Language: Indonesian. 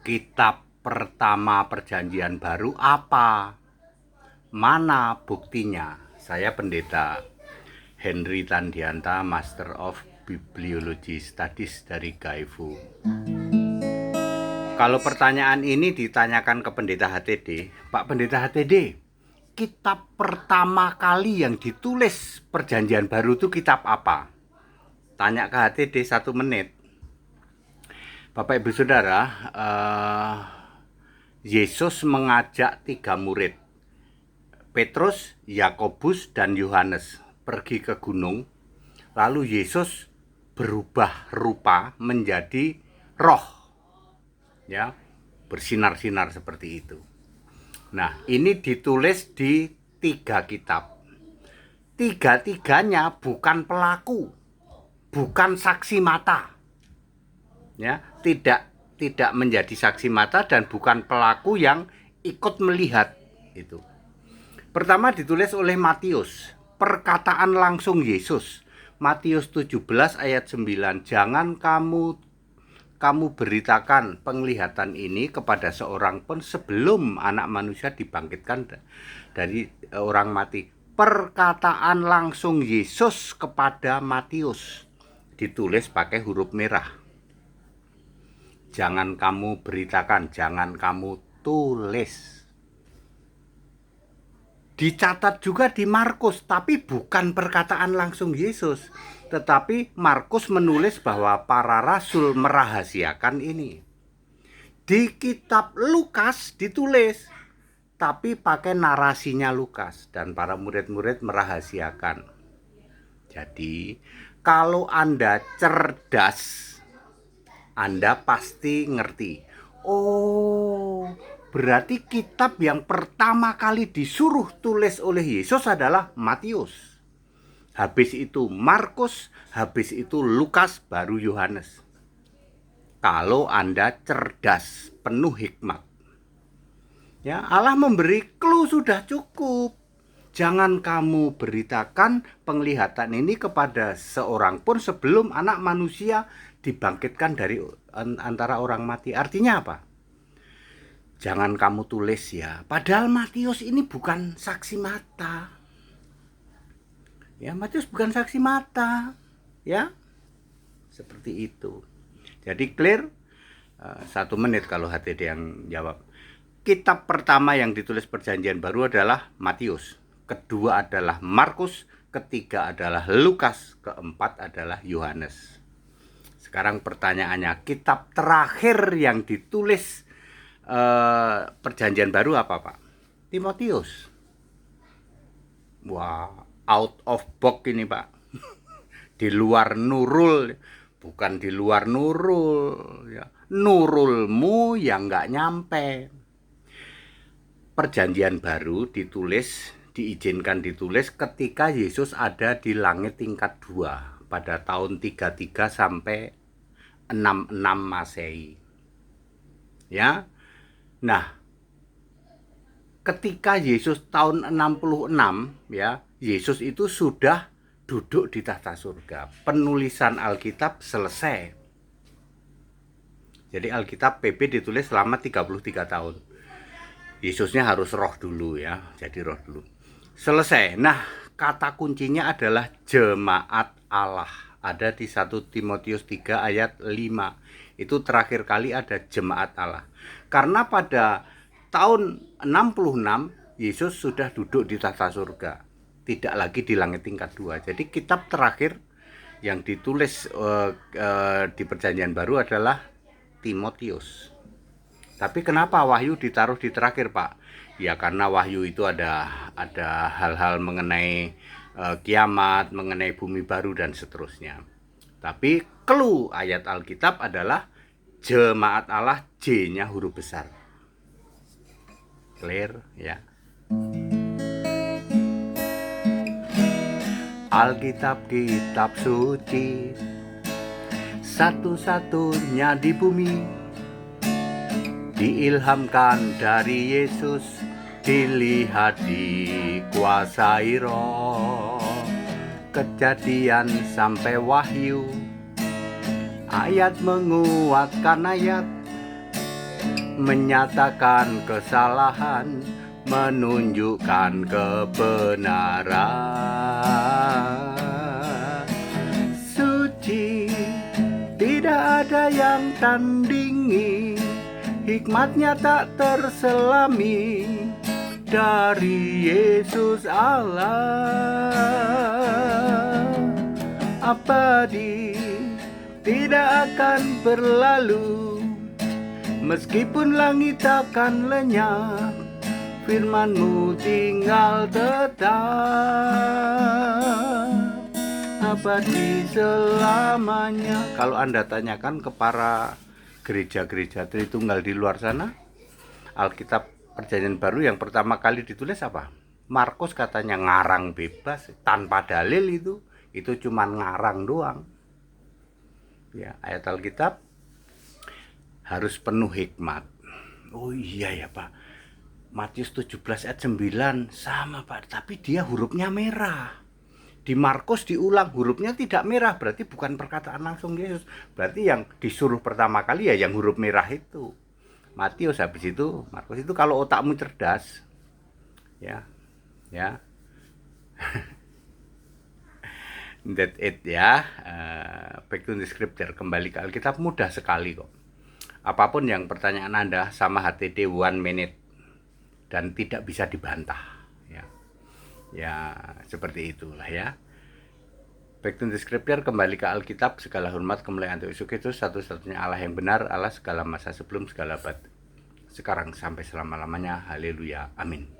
Kitab pertama Perjanjian Baru apa? Mana buktinya? Saya Pendeta Henry Tandianta, Master of Bibliology Studies dari GAIFU. Kalau pertanyaan ini ditanyakan ke Pendeta HTD, Pak Pendeta HTD, kitab pertama kali yang ditulis Perjanjian Baru itu kitab apa? Tanya ke HTD 1 menit. Bapak Ibu Saudara, Yesus mengajak 3 murid, Petrus, Yakobus, dan Yohanes, pergi ke gunung. Lalu Yesus berubah rupa menjadi roh, ya, bersinar-sinar seperti itu. Nah, ini ditulis di 3 kitab. Tiga-tiganya bukan pelaku, bukan saksi mata, ya, tidak menjadi saksi mata dan bukan pelaku yang ikut melihat itu. Pertama ditulis oleh Matius, perkataan langsung Yesus. Matius 17 ayat 9, jangan kamu beritakan penglihatan ini kepada seorang pun sebelum Anak Manusia dibangkitkan dari orang mati. Perkataan langsung Yesus kepada Matius ditulis pakai huruf merah. Jangan kamu beritakan, jangan kamu tulis. Dicatat juga di Markus, tapi bukan perkataan langsung Yesus. Tetapi Markus menulis bahwa para rasul merahasiakan ini. Di kitab Lukas ditulis, tapi pakai narasinya Lukas, dan para murid-murid merahasiakan. Jadi, kalau Anda cerdas, Anda pasti ngerti. Oh, berarti kitab yang pertama kali disuruh tulis oleh Yesus adalah Matius. Habis itu Markus, habis itu Lukas, baru Yohanes. Kalau Anda cerdas, penuh hikmat. Ya, Allah memberi clue sudah cukup. Jangan kamu beritakan penglihatan ini kepada seorang pun sebelum Anak Manusia dibangkitkan dari antara orang mati. Artinya apa? Jangan kamu tulis ya. Padahal Matius ini bukan saksi mata. Ya, Matius bukan saksi mata. Ya, seperti itu. Jadi clear? 1 menit kalau HTD yang jawab. Kitab pertama yang ditulis Perjanjian Baru adalah Matius. Kedua adalah Markus, ketiga adalah Lukas, keempat adalah Yohanes. Sekarang pertanyaannya, kitab terakhir yang ditulis Perjanjian Baru apa, Pak? Timotius. Wah, out of box ini, Pak. Di luar nurul, bukan di luar nurul, ya. Nurulmu yang nggak nyampe. Perjanjian Baru diizinkan ditulis ketika Yesus ada di langit tingkat 2 pada tahun 33 sampai 66 Masehi. Ya. Nah, ketika Yesus tahun 66, ya, Yesus itu sudah duduk di tahta surga. Penulisan Alkitab selesai. Jadi Alkitab PP ditulis selama 33 tahun. Yesusnya harus roh dulu ya, jadi roh dulu. Selesai. Nah, kata kuncinya adalah jemaat Allah. Ada di 1 Timotius 3 ayat 5. Itu terakhir kali ada jemaat Allah. Karena pada tahun 66 Yesus sudah duduk di tahta surga. Tidak lagi di langit tingkat 2. Jadi kitab terakhir yang ditulis di Perjanjian Baru adalah Timotius. Tapi kenapa Wahyu ditaruh di terakhir, Pak? Ya karena Wahyu itu ada hal-hal mengenai kiamat, mengenai bumi baru dan seterusnya. Tapi clue ayat Alkitab adalah jemaat Allah, J-nya huruf besar. Clear ya? Alkitab kitab suci, satu-satunya di bumi, diilhamkan dari Yesus, dilihat dikuasai roh. Kejadian sampai Wahyu, ayat menguatkan ayat, menyatakan kesalahan, menunjukkan kebenaran. Suci, tidak ada yang tandingi, hikmatnya tak terselami dari Yesus Allah. Abadi, tidak akan berlalu, meskipun langit akan lenyap, firman-Mu tinggal tetap abadi selamanya. Kalau Anda tanyakan ke para gereja-gereja Tritunggal di luar sana, Alkitab Perjanjian Baru yang pertama kali ditulis apa? Markus katanya ngarang bebas tanpa dalil, itu cuma ngarang doang. Ya, ayat Alkitab harus penuh hikmat. Oh iya ya Pak, Matius 17 ayat 9 sama Pak, tapi dia hurufnya merah. Di Markus diulang, hurufnya tidak merah, berarti bukan perkataan langsung Yesus. Berarti yang disuruh pertama kali ya yang huruf merah itu. Matius, habis itu Markus. Itu kalau otakmu cerdas. Ya. That it ya. Back to the scripture, kembali ke Alkitab mudah sekali kok. Apapun yang pertanyaan Anda sama HTD 1 minute dan tidak bisa dibantah. Ya, seperti itulah ya. Back to the scripture, kembali ke Alkitab. Segala hormat kemuliaan untuk Yesus Kristus, satu-satunya Allah yang benar, Allah segala masa sebelum segala abad, sekarang sampai selama-lamanya. Haleluya, amin.